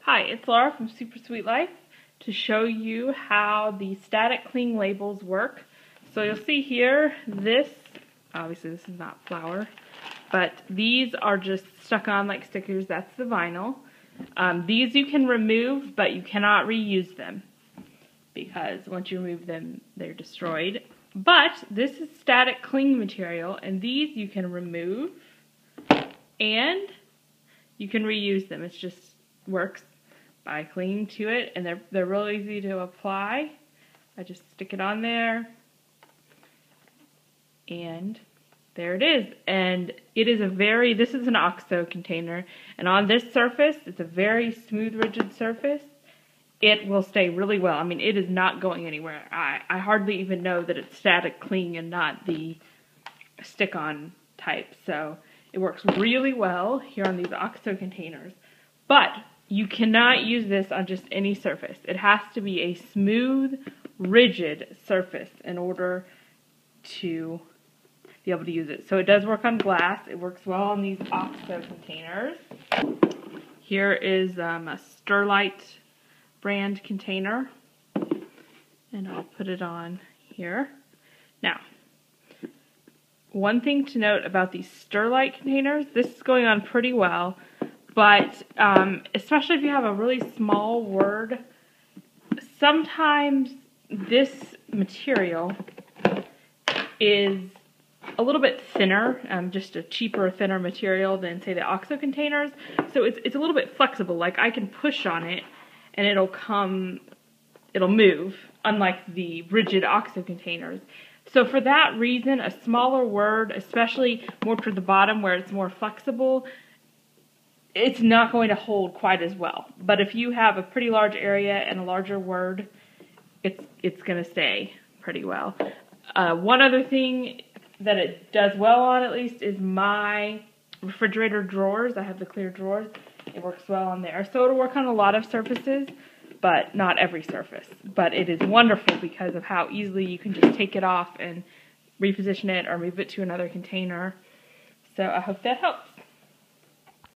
Hi, it's Laura from Super Sweet Life to show you how the static cling labels work. So you'll see here, obviously this is not flour, but these are just stuck on like stickers. That's the vinyl. These you can remove, but you cannot reuse them because once you remove them, they're destroyed. But this is static cling material, and these you can remove and you can reuse them. It just works by clinging to it, and they're real easy to apply. I just stick it on there, and there it is. And it is this is an OXO container, and on this surface, it's a very smooth, rigid surface. It will stay really well. I mean, it is not going anywhere. I hardly even know that it's static cling and not the stick-on type. So it works really well here on these OXO containers. But you cannot use this on just any surface. It has to be a smooth, rigid surface in order to be able to use it. So it does work on glass. It works well on these OXO containers. Here is a Sterlite brand container, and I'll put it on here. Now, one thing to note about these Sterlite containers, this is going on pretty well, but especially if you have a really small word, sometimes this material is a little bit thinner, just a cheaper, thinner material than, say, the OXO containers. So it's a little bit flexible. Like, I can push on it and it'll move, unlike the rigid OXO containers. So for that reason, a smaller word, especially more toward the bottom where it's more flexible, it's not going to hold quite as well. But if you have a pretty large area and a larger word, it's going to stay pretty well. One other thing that it does well on, at least, is my refrigerator drawers. I have the clear drawers. It works well on there. So it'll work on a lot of surfaces, but not every surface. But it is wonderful because of how easily you can just take it off and reposition it or move it to another container. So I hope that helps.